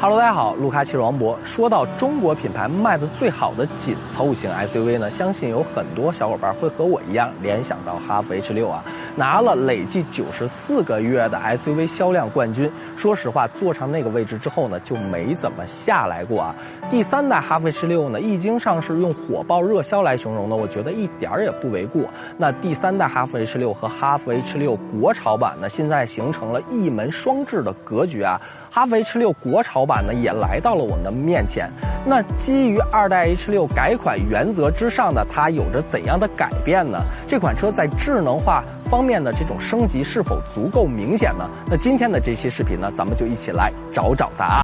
Hello， 大家好，路卡汽车王博。说到中国品牌卖的最好的紧凑型 SUV 呢，相信有很多小伙伴会和我一样联想到哈弗 H6啊，拿了累计94个月的 SUV 销量冠军。说实话，坐上那个位置之后呢，就没怎么下来过啊。第三代哈弗 H6呢，一经上市，用火爆热销来形容呢，我觉得一点也不为过。那第三代哈弗 H6和哈弗 H6国潮版呢，现在形成了一门双制的格局啊。哈弗 H6国潮版呢也来到了我们的面前。那基于二代 H6 改款原则之上的它有着怎样的改变呢？这款车在智能化方面的这种升级是否足够明显呢？那今天的这期视频呢，咱们就一起来找找答案。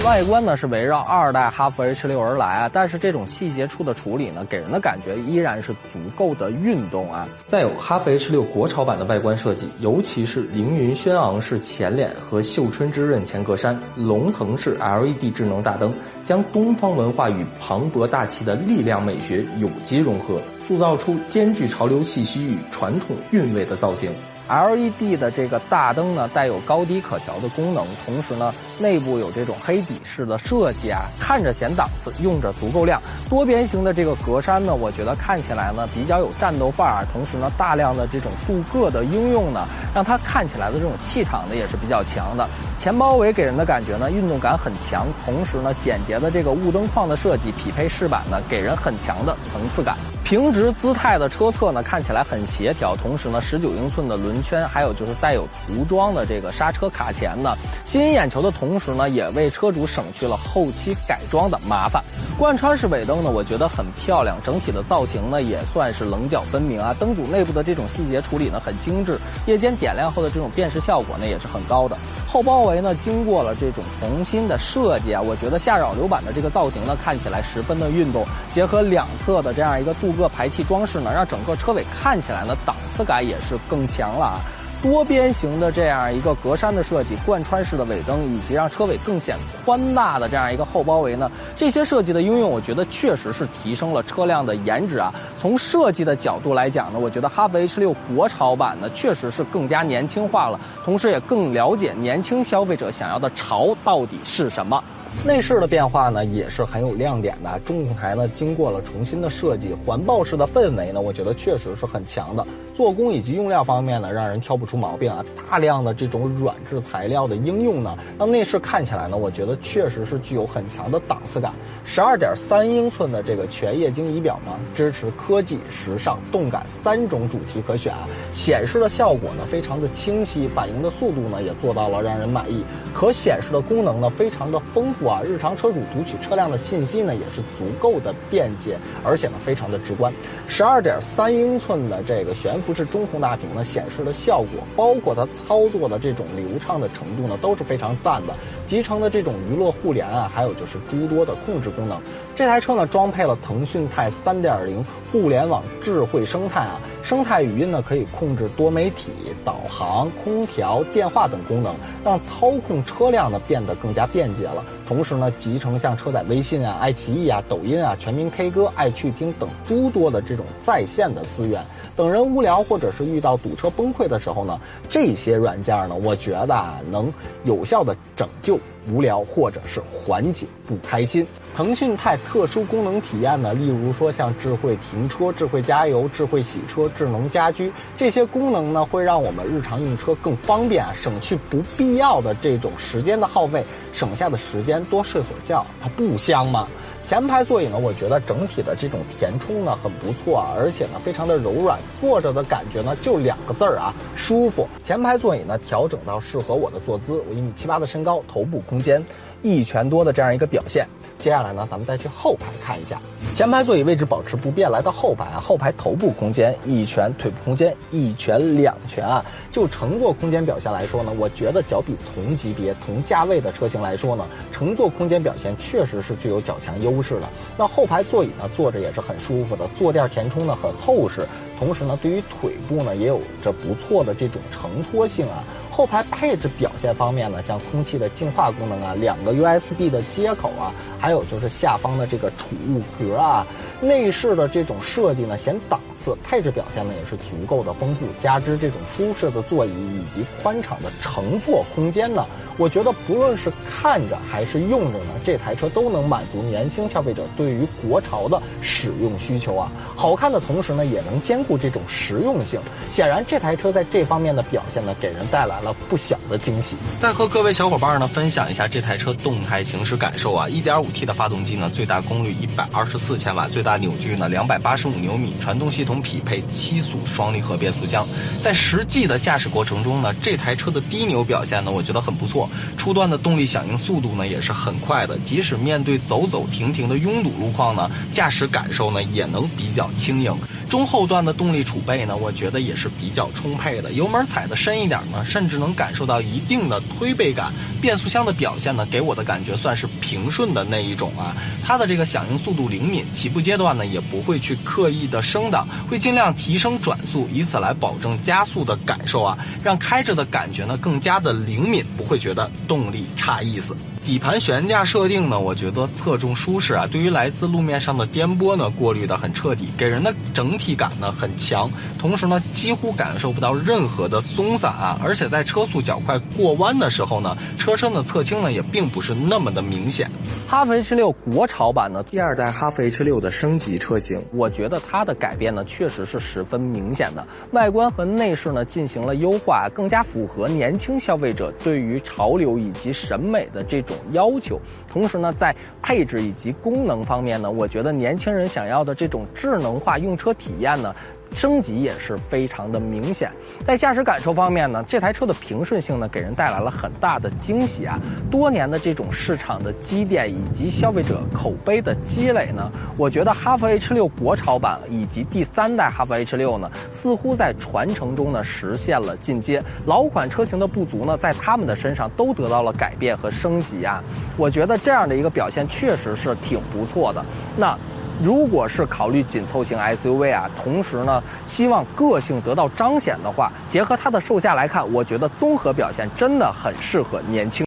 外观呢是围绕二代哈弗 H6 而来啊，但是这种细节处的处理呢，给人的感觉依然是足够的运动啊。再有哈弗 H6 国潮版的外观设计，尤其是凌云轩昂式前脸和绣春之刃前格栅、龙腾式 LED 智能大灯，将东方文化与磅礴大气的力量美学有机融合，塑造出兼具潮流气息与传统韵味的造型。LED 的这个大灯呢，带有高低可调的功能，同时呢，内部有这种黑底式的设计啊，看着显档次，用着足够亮。多边形的这个格栅呢，我觉得看起来呢比较有战斗范儿，同时呢，大量的这种镀铬的应用呢，让它看起来的这种气场呢也是比较强的。前包围给人的感觉呢，运动感很强，同时呢，简洁的这个雾灯框的设计匹配饰板呢，给人很强的层次感。平直姿态的车侧呢，看起来很协调，同时呢，19英寸的轮圈，还有就是带有涂装的这个刹车卡钳呢，吸引眼球的同时呢，也为车主省去了后期改装的麻烦。贯穿式尾灯呢，我觉得很漂亮，整体的造型呢也算是棱角分明啊。灯组内部的这种细节处理呢很精致，夜间点亮后的这种辨识效果呢也是很高的。后包围呢经过了这种重新的设计啊，我觉得下扰流板的这个造型呢看起来十分的运动，结合两侧的这样一个镀铬排气装饰呢，让整个车尾看起来呢档次感也是更强了啊。多边形的这样一个格栅的设计，贯穿式的尾灯，以及让车尾更显宽大的这样一个后包围呢，这些设计的应用，我觉得确实是提升了车辆的颜值啊。从设计的角度来讲呢，我觉得哈弗 H6 国潮版呢，确实是更加年轻化了，同时也更了解年轻消费者想要的潮到底是什么。内饰的变化呢也是很有亮点的，中控台呢经过了重新的设计，环抱式的氛围呢，我觉得确实是很强的。做工以及用料方面呢，让人挑不出毛病啊。大量的这种软质材料的应用呢，让内饰看起来呢，我觉得确实是具有很强的档次感。12.3英寸的这个全液晶仪表呢，支持科技、时尚、动感3种主题可选啊。显示的效果呢非常的清晰，反应的速度呢也做到了让人满意。可显示的功能呢非常的丰富啊，日常车主读取车辆的信息呢也是足够的便捷，而且呢非常的直观。12.3英寸的这个悬浮式中控大屏呢，显示的效果，包括它操作的这种流畅的程度呢，都是非常赞的。集成的这种娱乐互联啊，还有就是诸多的控制功能。这台车呢装配了腾讯泰 3.0 互联网智慧生态啊，生态语音呢可以控制多媒体、导航、空调、电话等功能，让操控车辆呢变得更加便捷了。同时呢，集成像车载微信啊、爱奇艺啊、抖音啊、全民 K 歌、爱趣听等诸多的这种在线的资源。等人无聊或者是遇到堵车崩溃的时候呢，这些软件呢，我觉得啊，能有效的拯救无聊或者是缓解不开心。腾讯泰特殊功能体验呢，例如说像智慧停车、智慧加油、智慧洗车、智能家居，这些功能呢，会让我们日常用车更方便啊，省去不必要的这种时间的耗费，省下的时间多睡会儿觉，它不香吗？前排座椅呢，我觉得整体的这种填充呢很不错啊，而且呢非常的柔软，坐着的感觉呢就2个字啊，舒服。前排座椅呢调整到适合我的坐姿，我1.78米的身高，头部空间1拳多的这样一个表现。接下来呢，咱们再去后排看一下，前排座椅位置保持不变，来到后排啊，后排头部空间1拳，腿部空间1拳2拳啊。就乘坐空间表现来说呢，我觉得较比同级别同价位的车型来说呢，乘坐空间表现确实是具有较强优势的。那后排座椅呢，坐着也是很舒服的，坐垫填充呢很厚实，同时呢，对于腿部呢也有着不错的这种承托性啊。后排配置表现方面呢，像空气的净化功能啊，2个 USB 的接口啊，还有就是下方的这个储物格啊，内饰的这种设计呢显档次，配置表现呢也是足够的丰富，加之这种舒适的座椅以及宽敞的乘坐空间呢，我觉得不论是看着还是用着呢，这台车都能满足年轻消费者对于国潮的使用需求啊。好看的同时呢，也能兼顾这种实用性。显然这台车在这方面的表现呢，给人带来了不小的惊喜。再和各位小伙伴呢分享一下这台车动态行驶感受啊。1.5T 的发动机呢，最大功率124千瓦，最大扭矩呢285牛米，传动系统匹配7速双离合变速箱。在实际的驾驶过程中呢，这台车的低扭表现呢，我觉得很不错。初段的动力响应速度呢也是很快的，即使面对走走停停的拥堵路况呢，驾驶感受呢也能比较轻盈。中后段的动力储备呢，我觉得也是比较充沛的，油门踩得深一点呢，甚至能感受到一定的推背感。变速箱的表现呢，给我的感觉算是平顺的那一种啊。它的这个响应速度灵敏，起步阶段呢也不会去刻意的升档，会尽量提升转速，以此来保证加速的感受啊，让开着的感觉呢更加的灵敏，不会觉得动力差意思。底盘悬架设定呢，我觉得侧重舒适啊，对于来自路面上的颠簸呢，过滤的很彻底，给人的整体感呢很强，同时呢，几乎感受不到任何的松散啊，而且在车速较快过弯的时候呢，车身的侧倾呢也并不是那么的明显。哈弗 H6 国潮版呢，第2代哈弗 H6 的升级车型，我觉得它的改变呢确实是十分明显的，外观和内饰呢进行了优化，更加符合年轻消费者对于潮流以及审美的这种要求。同时呢，在配置以及功能方面呢，我觉得年轻人想要的这种智能化用车体验呢，升级也是非常的明显。在驾驶感受方面呢，这台车的平顺性呢，给人带来了很大的惊喜啊。多年的这种市场的积淀以及消费者口碑的积累呢，我觉得哈弗 H6 国潮版以及第3代哈弗 H6 呢，似乎在传承中呢实现了进阶。老款车型的不足呢，在他们的身上都得到了改变和升级啊。我觉得这样的一个表现确实是挺不错的。那如果是考虑紧凑型 SUV 啊，同时呢希望个性得到彰显的话，结合它的售价来看，我觉得综合表现真的很适合年轻。